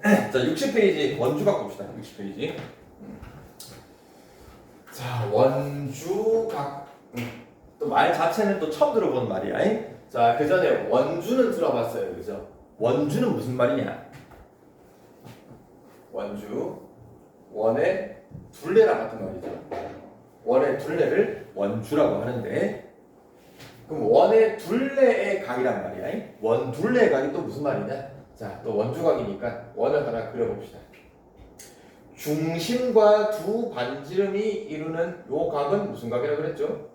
자, 60페이지 원주각 봅시다. 60페이지. 자, 원주각. 또 말 자체는 또 처음 들어보는 말이야. 자, 그 전에 원주는 들어봤어요. 그죠? 원주는 무슨 말이냐? 원주. 원의 둘레랑 같은 말이죠. 원의 둘레를 원주라고 하는데, 그럼 원의 둘레의 각이란 말이야. 원 둘레의 각이 또 무슨 말이냐? 자, 또 원주각이니까 원을 하나 그려봅시다. 중심과 두 반지름이 이루는 요 각은 무슨 각이라고 그랬죠?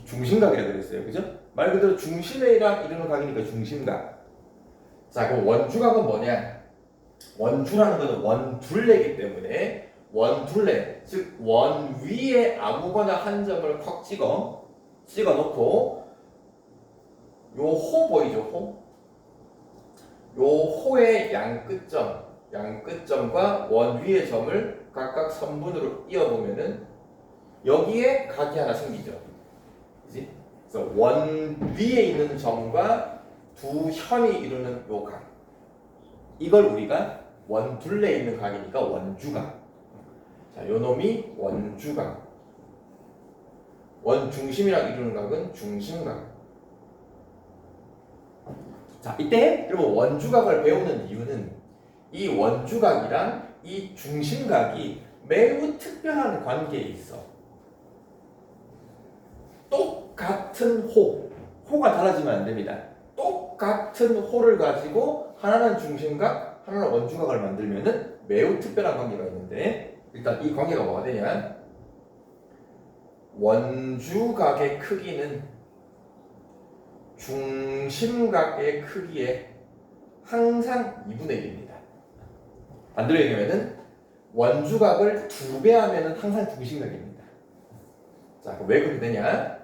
중심각이라고 그랬어요. 그죠? 말 그대로 중심이랑 이루는 각이니까 중심각. 자, 그럼 원주각은 뭐냐? 원주라는 것은 원둘레이기 때문에 원둘레, 즉 원 위에 아무거나 한 점을 콱 찍어 놓고 요 호 보이죠? 호? 요 호의 양끝점과 원 위의 점을 각각 선분으로 이어보면은 여기에 각이 하나 생기죠. 그지? 그래서 원 위에 있는 점과 두 현이 이루는 요 각. 이걸 우리가 원 둘레에 있는 각이니까 원주각. 자, 요 놈이 원주각. 원 중심이랑 이루는 각은 중심각. 자, 이때 그러면 원주각을 배우는 이유는 이 원주각이랑 이 중심각이 매우 특별한 관계에 있어. 똑같은 호가 달라지면 안 됩니다. 똑같은 호를 가지고 하나는 중심각, 하나는 원주각을 만들면은 매우 특별한 관계가 있는데, 일단 이 관계가 뭐가 되냐? 원주각의 크기는 중심각의 크기에 항상 2분의 1입니다. 반대로 얘기하면은 원주각을 2배 하면은 항상 중심각입니다. 자, 그럼 왜 그렇게 되냐?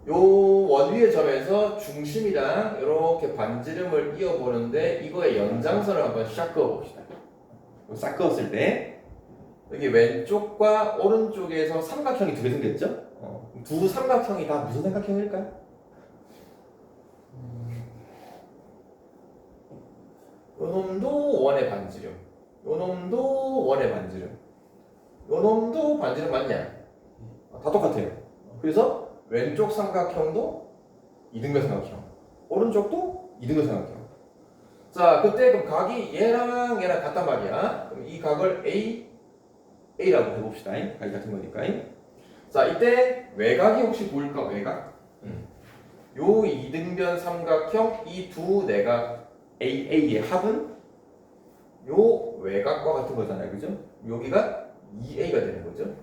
요 원 위의 점에서 중심이랑 이렇게 반지름을 이어보는데 이거의 연장선을 한번 샥 그어봅시다. 싹 그었을 때 여기 왼쪽과 오른쪽에서 삼각형이 2개 생겼죠? 두 삼각형이 다 무슨 삼각형일까요? 요 놈도 원의 반지름, 요 놈도 원의 반지름, 요 놈도 반지름 맞냐? 다 똑같아요. 그래서 왼쪽 삼각형도 이등변 삼각형, 오른쪽도 이등변 삼각형. 자, 그때 그럼 각이 얘랑 같단 말이야. 그럼 이 각을 A라고 해봅시다. 각이 같은 거니까. 자, 이때 외곽이 혹시 보일까? 외곽? 요 이등변 삼각형 이 두 내각 AA의 합은 요 외곽과 같은 거잖아요. 그죠? 여기가 2A가 되는 거죠.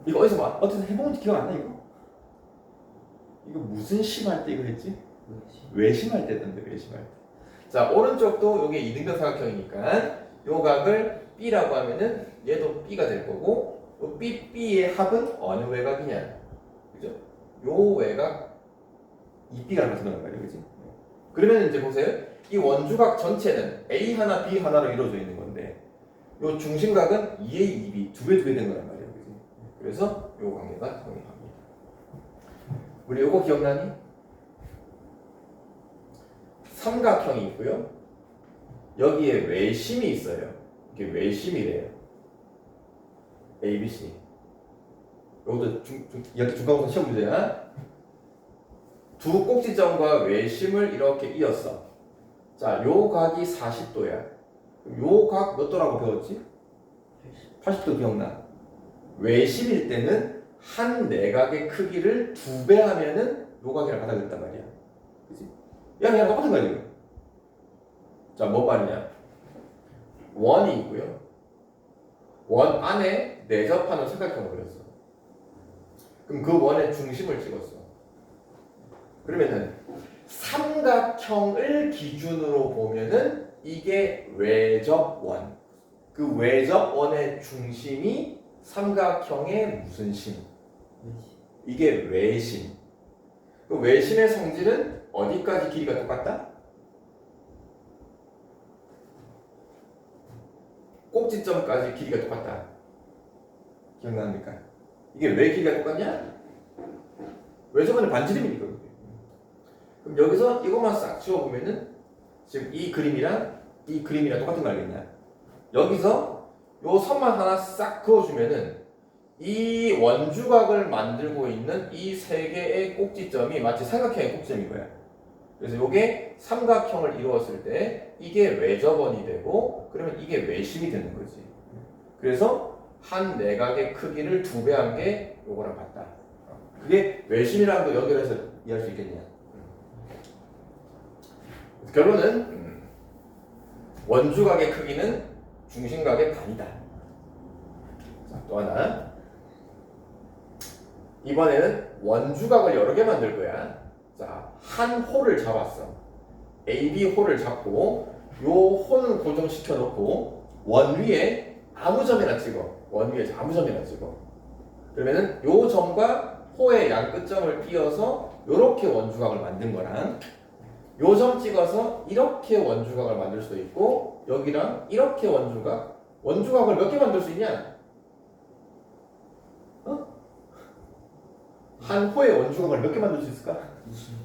이거 어디서 해본지 기억 안 나, 이거? 이거 무슨 심할 때 이거 했지? 외심할 때 했던데, 외심할 때. 자, 오른쪽도 요게 이등변 삼각형이니까 요 각을 B라고 하면은 얘도 B가 될 거고, 요 B의 합은 어느 외곽이냐? 그죠? 요 외곽 이 B가 같은 거란 말이에요. 그지? 그러면 이제 보세요. 이 원주각 전체는 A 하나, B 하나로 이루어져 있는 건데, 요 중심각은 2A, 2B, 2배 된 거란 말이에요. 그지? 그래서 요 관계가 성립합니다. 우리 요거 기억나니? 삼각형이 있고요. 여기에 외심이 있어요. 이게 외심이래요. ABC. 요것도 이렇게 중간고사 시험 문제야. 두 꼭지점과 외심을 이렇게 이었어. 자, 요 각이 40도야. 요 각 몇 도라고 배웠지? 80도 기억나. 외심일 때는 한 내각의 크기를 2배 하면은 요 각이랑 같아졌단 말이야. 그치? 얘랑 똑같은 거야, 지금. 자, 뭔 말이냐? 원이 있고요. 원 안에 내접하는 삼각형을 그렸어. 그럼 그 원의 중심을 찍었어. 그러면은 삼각형을 기준으로 보면은 이게 외접원. 그 외접원의 중심이 삼각형의 무슨 심? 이게 외심. 그 외심의 성질은 어디까지 길이가 똑같다? 꼭지점까지 길이가 똑같다. 기억납니까? 이게 왜 길이가 똑같냐? 외접원의 반지름이니까. 그럼 여기서 이것만 싹 지워보면은 지금 이 그림이랑 똑같은 거 알겠나요? 여기서 요 선만 하나 싹 그어주면은 이 원주각을 만들고 있는 이 세 개의 꼭지점이 마치 삼각형의 꼭지점인 거야. 그래서 요게 삼각형을 이루었을 때 이게 외접원이 되고 그러면 이게 외심이 되는 거지. 그래서 한 내각의 크기를 2배 한 게 요거랑 같다. 그게 외심이라는 거 연결해서 이해할 수 있겠냐? 결론은 원주각의 크기는 중심각의 반이다. 자, 또 하나. 이번에는 원주각을 여러 개 만들 거야. 자, 한 홀을 잡았어. AB 홀을 잡고 요 홀은 고정시켜 놓고 원 위에 아무 점이나 찍어. 원 위에 아무 점이나 찍어. 그러면은 요 점과 호의 양 끝점을 띄어서 요렇게 원주각을 만든 거랑 요 점 찍어서 이렇게 원주각을 만들 수도 있고 여기랑 이렇게 원주각을 몇 개 만들 수 있냐? 한 호의 원주각을 몇 개 만들 수 있을까?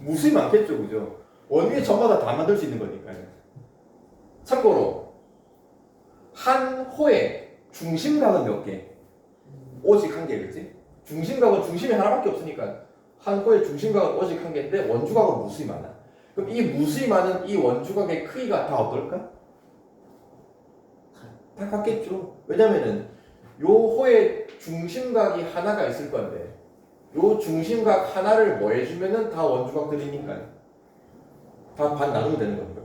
무수히 많겠죠, 그죠? 원 위에 점마다 다 만들 수 있는 거니까요. 참고로 한 호의 중심각은 몇 개? 오직 한 개, 그렇지? 중심각은 중심이 하나밖에 없으니까 한 호의 중심각은 오직 한 개인데 원주각은 무수히 많아. 그럼 이 무수히 많은 이 원주각의 크기가 다 어떨까? 다 같겠죠. 왜냐면은 요 호의 중심각이 하나가 있을 건데 요 중심각 하나를 뭐 해주면은 다 원주각들이니까 다 반 나누면 되는 거니까.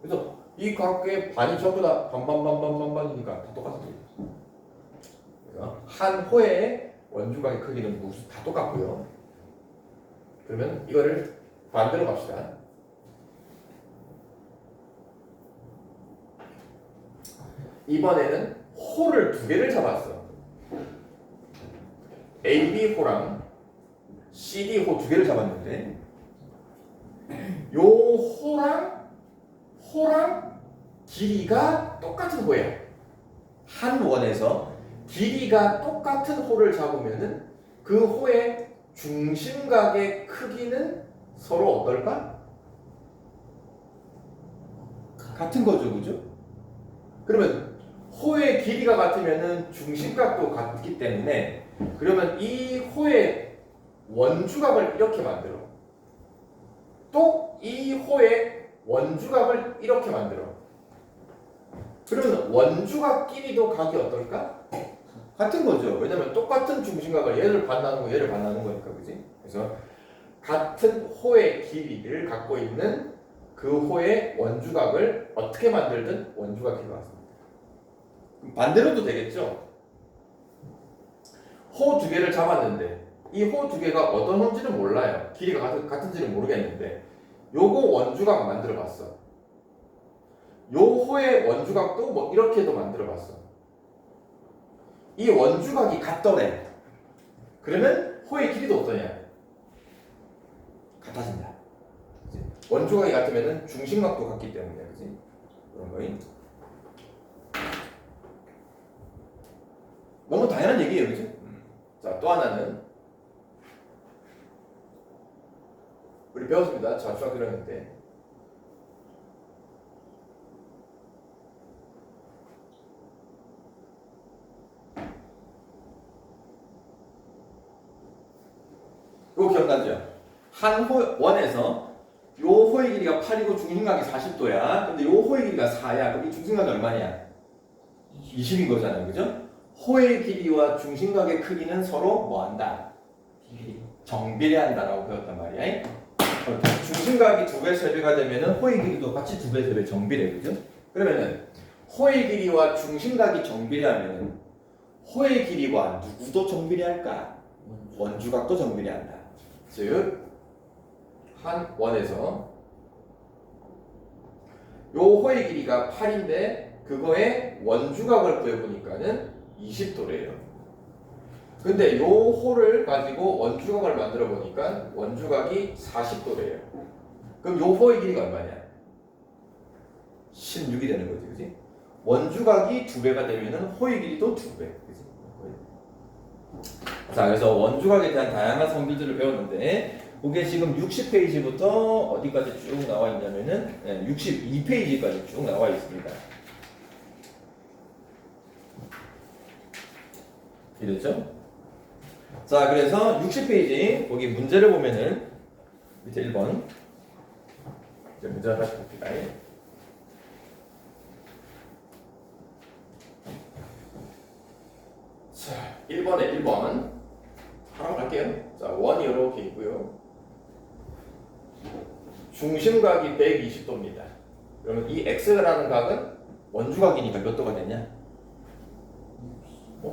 그래서 이 각의 반이 전부 다 반반반반반반이니까 다 똑같은 거죠. 그래서 한 호의 원주각의 크기는 다 똑같고요. 그러면 이거를 반대로 갑시다. 이번에는 홀을 2개를 잡았어. AB 호랑 CD 호 2개를 잡았는데 요 호랑 길이가 똑같은 호야. 한 원에서 길이가 똑같은 호를 잡으면은 그 호의 중심각의 크기는 서로 어떨까? 같은 거죠, 그죠? 그러면 호의 길이가 같으면은 중심각도 같기 때문에 그러면 이 호의 원주각을 이렇게 만들어. 또 이 호의 원주각을 이렇게 만들어. 그러면 원주각끼리도 각이 어떨까? 같은 거죠. 왜냐면 똑같은 중심각을 얘를 반 나누고 얘를 반 나누는 거니까, 그지? 그래서 같은 호의 길이를 갖고 있는 그 호의 원주각을 어떻게 만들든 원주각 길이가 같습니다. 반대로도 되겠죠? 호 2개를 잡았는데 이 호 2개가 어떤 호인지는 몰라요. 길이가 같은지는 모르겠는데 요거 원주각 만들어 봤어. 요 호의 원주각도 뭐 이렇게도 만들어 봤어. 이 원주각이 같더래. 그러면 호의 길이도 어떠냐? 같아진다. 그치? 원주각이 같으면 중심각도 같기 때문에, 그지? 그런 거임. 너무 당연한 얘기예요, 그죠? 자, 또 하나는 우리 배웠습니다. 자수학 1학년 때. 이거 기억나죠? 한 원에서 요 호의 길이가 8이고 중심각이 40도야. 근데 요 호의 길이가 4야. 그럼 이 중심각이 얼마냐? 20인 거잖아요, 그죠? 호의 길이와 중심각의 크기는 서로 뭐한다? 정비례한다라고 배웠단 말이야. 중심각이 2배, 3배가 되면은 호의 길이도 같이 2배, 3배 정비례, 그죠? 그러면은 호의 길이와 중심각이 정비례하면은 호의 길이와 누구도 정비례할까? 원주각도 정비례한다. 즉, 한 원에서 요 호의 길이가 8인데 그거에 원주각을 구해보니까는 20도래요. 근데 요 호를 가지고 원주각을 만들어 보니까 원주각이 40도래요. 그럼 요 호의 길이가 얼마냐? 16이 되는 거지, 그지? 원주각이 2배가 되면은 호의 길이도 2배, 그지? 자, 그래서 원주각에 대한 다양한 성질들을 배웠는데 그게 지금 60페이지부터 어디까지 쭉 나와 있냐면은 62페이지까지 쭉 나와 있습니다. 이랬죠? 자, 그래서 60페이지 거기 문제를 보면은 밑에 1번 이제 문제를 다시 봅시다. 자, 1번에 1번 하나 갈게요. 자, 원이 이렇게 있고요. 중심각이 120도입니다. 그러면 이 x라는 각은 원주각이니까 몇 도가 되냐?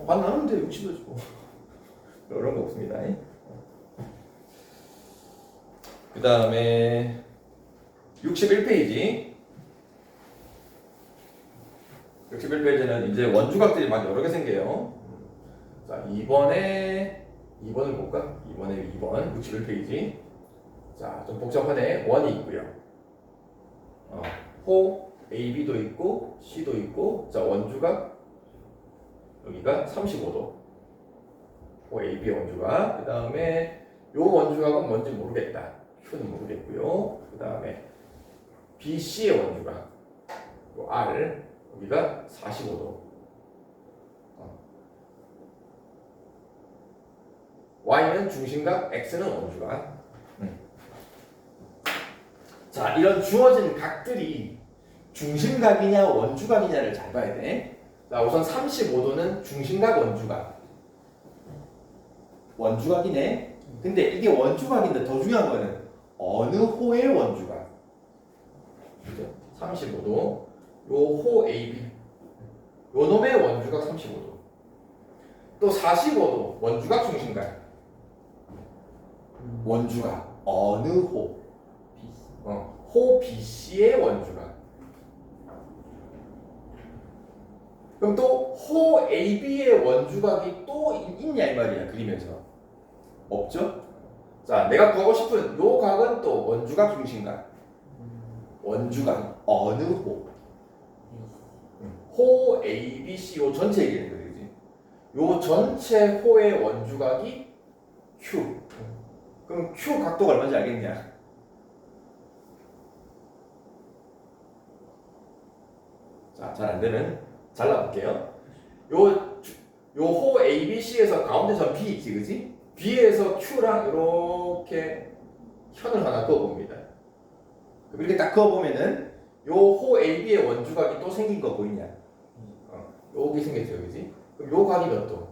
반 나누면 60도죠. 이런 거 없습니다. 그 다음에 61페이지. 61페이지는 이제 원주각들이 막 여러 개 생겨요. 자, 2번을 볼까? 2번 61페이지. 자, 좀 복잡하네. 원이 있고요. 호 AB도 있고 C도 있고. 자, 원주각 여기가 35도. 호 AB 원주각. 그 다음에 요 원주각은 뭔지 모르겠다. Q는 모르겠고요. 그 다음에 BC의 원주각 요 R 여기가 45도. Y는 중심각, X는 원주각. 자, 이런 주어진 각들이 중심각이냐 원주각이냐를 잘 봐야 돼. 자, 우선 35도는 중심각 원주각. 원주각이네. 근데 이게 원주각인데 더 중요한 거는 어느 호의 원주각. 그죠? 35도. 요 호 AB. 요 놈의 원주각 35도. 또 45도 원주각 중심각. 원주각 어느 호? 호 BC의 원주각. 그럼 또 호 AB의 원주각이 또 있냐 이 말이야. 그리면서 없죠? 자, 내가 구하고 싶은 요 각은 또 원주각 중심각. 원주각 어느 호? 호 ABC 요 전체 얘기하는 거지. 요 전체 호의 원주각이 Q. 그럼 Q 각도가 얼마인지 알겠냐? 자, 잘 안 되면 잘라볼게요. 요 호 ABC에서 가운데 점 B 있지, 그지? B에서 Q랑 이렇게 현을 하나 그어봅니다. 이렇게 딱 그어보면은 요 호 AB의 원주각이 또 생긴 거 보이냐? 여기 생겼죠, 그지? 그럼 요 각이 몇 도?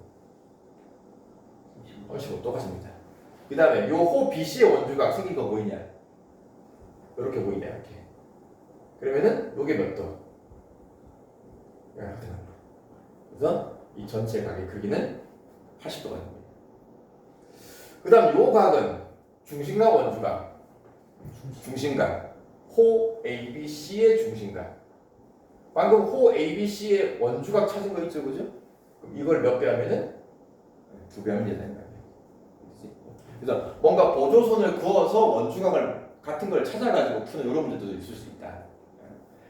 35도 같습니다. 그 다음에 요 호 BC의 원주각 생긴 거 보이냐? 이렇게 보이냐, 이렇게. 그러면은 요게 몇 도? 그래서 이 전체 각의 크기는 80도가 됩니다. 그 다음 요 각은 중심각 원주각. 중심각. 호 ABC의 중심각. 방금 호 ABC의 원주각 찾은 거 있죠, 그죠? 그럼 이걸 몇 배 하면은 2배 하면 되는 거예요. 그래서 뭔가 보조선을 그어서 원주각을 같은 걸 찾아가지고 푸는 이런 문제도 있을 수 있다.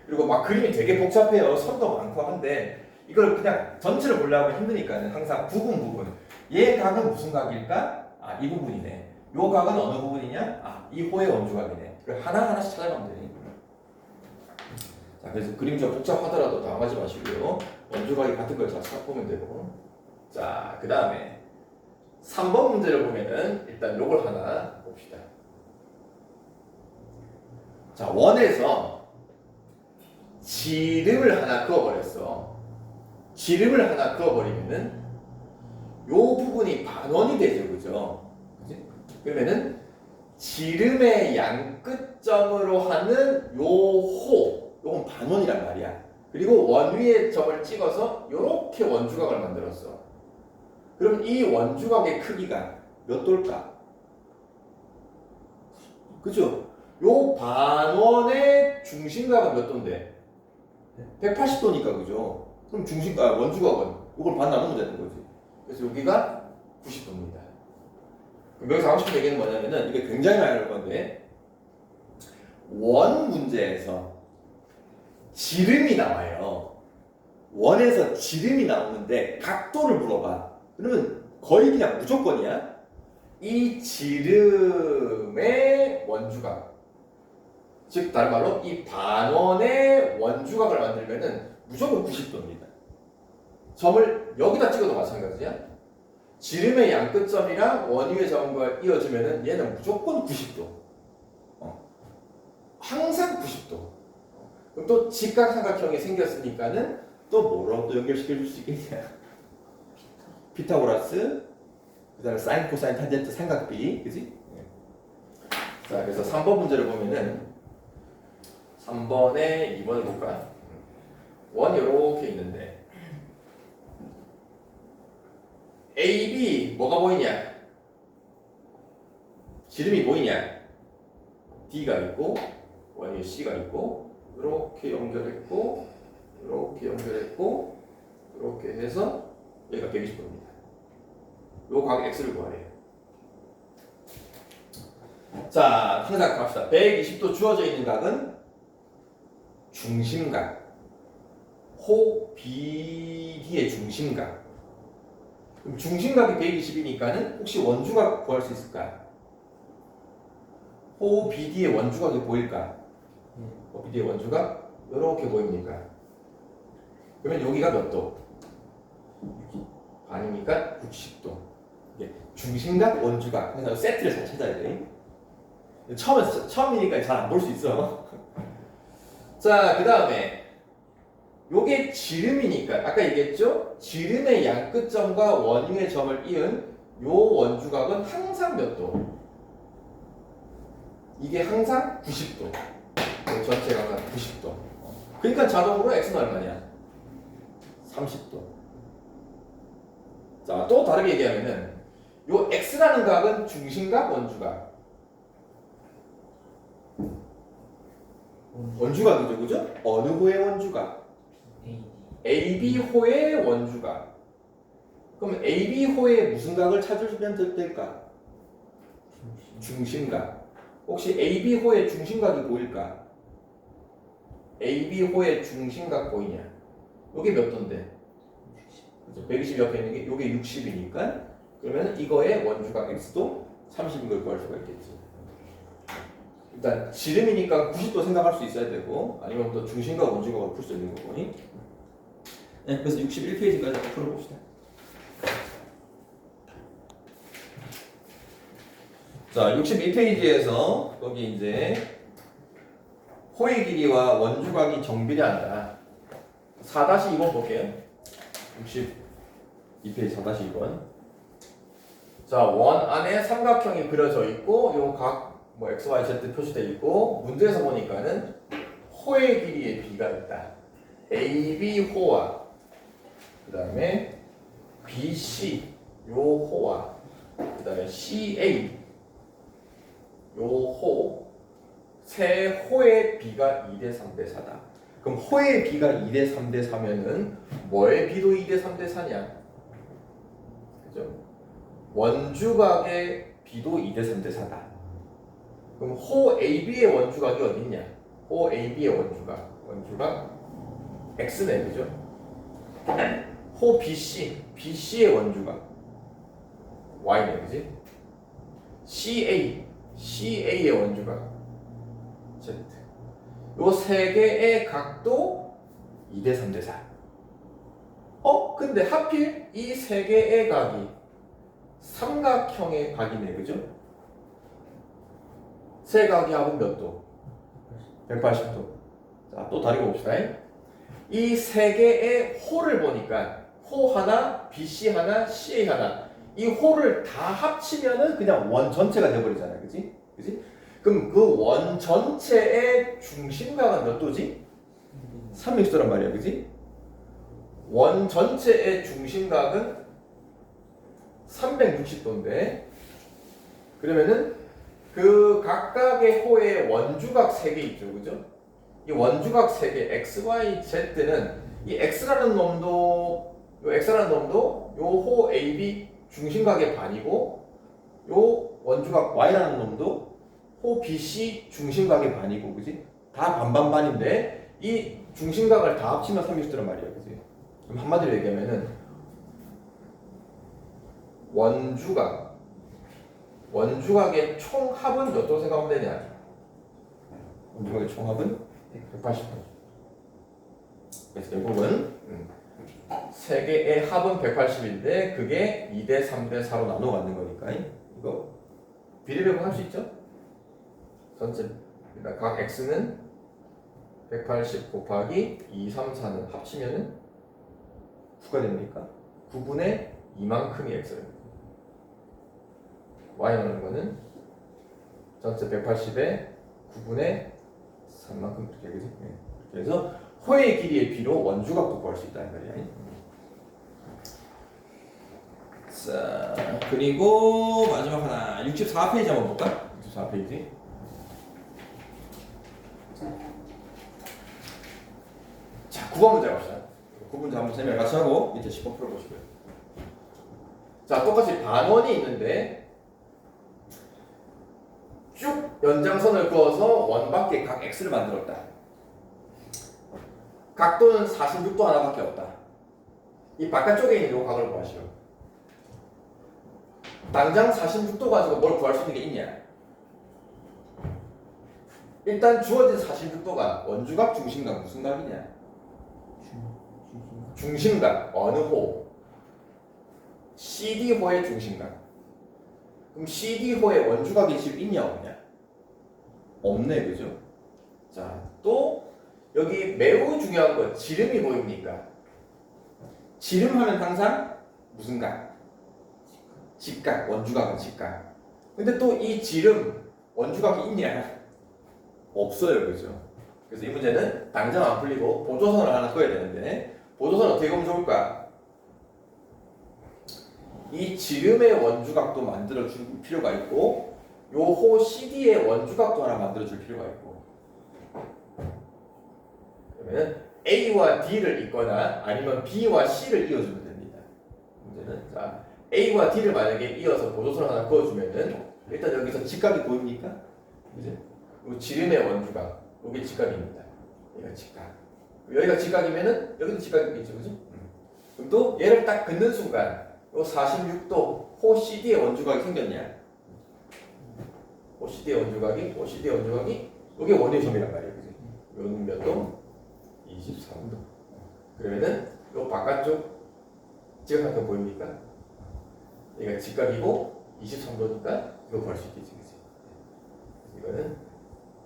그리고 막 그림이 되게 복잡해요. 선도 많고 한데 이걸 그냥 전체를 보려고 힘드니까 항상 부분 얘 각은 무슨 각일까? 아, 이 부분이네. 요 각은 어느 부분이냐? 아, 이 호의 원주각이네. 그걸 하나하나씩 찾아가면 되니. 자, 그래서 그림 좀 복잡하더라도 당하지 마시고요. 원주각이 같은 걸 잘 찾아보면 되고. 자, 그 다음에 3번 문제를 보면은 일단 요걸 하나 봅시다. 자, 원에서 지름을 하나 그어버렸어. 지름을 하나 그어버리면은 요 부분이 반원이 되죠, 그죠? 그지? 그러면은 지름의 양 끝점으로 하는 요 호, 요건 반원이란 말이야. 그리고 원 위에 점을 찍어서 요렇게 원주각을 만들었어. 그럼 이 원주각의 크기가 몇 도일까? 그죠? 요 반원의 중심각은 몇 도인데? 180도니까, 그죠? 그럼 중심각, 원주각은 이걸 반 나누면 되는 거지. 그래서 여기가 90도입니다. 그럼 여기서 하고 싶은 얘기는 뭐냐면은 이게 굉장히 많이 나올 건데 원 문제에서 지름이 나와요. 원에서 지름이 나오는데 각도를 물어봐. 그러면 거의 그냥 무조건이야. 이 지름의 원주각, 즉 다른 말로 이 반원의 원주각을 만들면은 무조건 90도입니다. 점을 여기다 찍어도 마찬가지야. 지름의 양끝점이랑 원위의 점과 이어지면은 얘는 무조건 90도. 항상 90도. 그럼 또 직각삼각형이 생겼으니까는 또 뭐로 또 연결시켜 줄 수 있겠냐? 피타고라스, 그다음에 사인, 코사인, 탄젠트 삼각비, 그지? 자, 그래서 3번 문제를 보면은 3번에 2번을 볼까? 원 이렇게 있는데 A, B 뭐가 보이냐? 지름이 보이냐? D가 있고 원이 C가 있고 이렇게 연결했고 이렇게 연결했고 이렇게 해서 얘가 120도입니다. 요 각 X를 구하래요. 자, 항상 갑시다. 120도 주어져 있는 각은 중심각, 호 BD의 중심각. 그럼 중심각이 120이니까는 혹시 원주각 구할 수 있을까? 호 BD의 원주각이 보일까? 호 BD의 원주각 이렇게 보입니까? 그러면 여기가 몇 도? 반이니까 60도. 이게 중심각, 원주각. 그래서 세트를 잘 찾아야 돼. 처음이니까 잘 안 볼 수 있어. 자, 그 다음에 요게 지름이니까 아까 얘기했죠? 지름의 양끝점과 원위의 점을 이은 요 원주각은 항상 몇 도? 이게 항상 90도. 전체가 항상 90도. 그러니까 자동으로 x는 얼마냐? 30도. 자, 또 다르게 얘기하면은 요 x라는 각은 중심각, 원주각? 원주각이죠, 그죠? 어느 호의 원주각? AB호의 원주각. 그럼 AB호의 무슨 각을 찾으시면 될까? 중심각. 혹시 AB호의 중심각이 보일까? AB호의 중심각 보이냐? 요게 몇 도인데? 120 옆에 있는 게 요게 60이니까 그러면 이거의 원주각 X도 30인 걸 구할 수가 있겠지. 일단 지름이니까 90도 생각할 수 있어야 되고 아니면 또 중심각 원주각을 풀 수 있는 거고. 네, 그래서 61페이지까지 풀어봅시다. 자, 62페이지에서 거기 이제 호의 길이와 원주각이 정비례한다. 4-2번 볼게요. 62페이지 4-2번. 자, 원 안에 삼각형이 그려져 있고 요 각 뭐 x, y, z 표시되어 있고 문제에서 보니까는 호의 길이의 b가 있다. AB 호와 그 다음에 BC 요 호와 그 다음에 CA 요 호 세 호의 b가 2대 3대 4다. 그럼 호의 b가 2대 3대 4면은 뭐의 b도 2대 3대 4냐? 그죠? 원주각의 b도 2대 3대 4다. 그럼 호 AB의 원주각이 어디 있냐? 호 AB의 원주각 X네, 그죠? 호 BC의 원주각 Y네, 그지? CA의 원주각 Z. 요 세 개의 각도 2대 3대 4. 근데 하필 이 세 개의 각이 삼각형의 각이네, 그죠? 세 각이 합은 몇 도? 180도. 자, 또 다르게 봅시다. 이 세 개의 호를 보니까 호 하나, BC 하나, CA 하나. 이 호를 다 합치면은 그냥 원 전체가 돼버리잖아요, 그지? 그지? 그럼 그 원 전체의 중심각은 몇 도지? 360도란 말이야, 그지? 원 전체의 중심각은 360도인데 그러면은 그 각각의 호의 원주각 3개 있죠, 그죠? 이 원주각 3개 x, y, z는 이 x라는 놈도 요 호 AB 중심각의 반이고 요 원주각 y라는 놈도 호 BC 중심각의 반이고, 그지? 다 반반반인데 이 중심각을 다 합치면 360도란 말이야, 그지? 그럼 한마디로 얘기하면은 원주각 원주각의 총합은 몇 도 생각하면 되냐? 원주각의 총합은 180도. 그래서 결국은 세 개의 합은 180인데 그게 2대 3대 4로 나눠 갖는 거니까 이거 비례배분 할 수 있죠? 전체 그러니까 각 x는 180 곱하기 2, 3, 4는 합치면은 9가 됩니까? 9분의 2만큼이 x예요. y 나누는 거는 전체 180에 9분의 3만큼 이렇게 그지? 네. 그래서 호의 길이의 비로 원주각도 구할 수 있다는 말이야. 자, 그리고 마지막 하나 64페이지 한번 볼까? 64페이지. 자, 9번 문제 갑시다. 9문제 한번 쌤이랑 같이 하고 밑에 10번 풀어보시고요. 자, 똑같이 반원이 있는데 쭉 연장선을 그어서 원밖에 각 x를 만들었다. 각도는 46도 하나밖에 없다. 이 바깥쪽에 있는 요 각을 구하시오. 당장 46도 가지고 뭘 구할 수 있는 게 있냐? 일단 주어진 46도가 원주각, 중심각 무슨 각이냐? 중심각 어느 호? CD호의 중심각. 그럼 CD호의 원주각이 지금 있냐 없냐? 없네, 그죠? 자, 또 여기 매우 중요한 거 지름이 보입니까? 지름하면 항상 무슨 각? 직각, 원주각은 직각. 근데 또 이 지름 원주각이 있냐? 없어요, 그죠? 그래서 이 문제는 당장 안 풀리고 보조선을 하나 써야 되는데 보조선 어떻게 하면 좋을까? 이 지름의 원주각도 만들어 줄 필요가 있고 요 호 CD의 원주각도 하나 만들어 줄 필요가 있고 그러면 A와 D를 잇거나 아니면 B와 C를 이어주면 됩니다. 문제는 자 A와 D를 만약에 이어서 보조선을 하나 그어주면은 일단 여기서 직각이 보입니까? 이제 요 지름의 원주각 요게 직각입니다. 얘가 직각. 여기가 직각이면은 여기도 직각이겠죠, 그죠? 그럼 또 얘를 딱 긋는 순간 요 46도 호 CD의 원주각이 생겼냐? 호 CD의 원주각이 요게 원의 점이란 말이에요, 그죠? 요는 몇 도? 23도. 그러면은 요 바깥쪽 직각삼각 보입니까? 얘가 직각이고 23도니까 이거 구할 수 있겠지, 그치? 이거는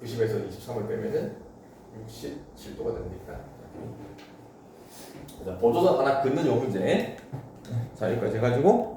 90에서 23을 빼면은 67도가 됩니까? 자, 보조선 하나 긋는 요 문제. 자, 여기까지 해가지고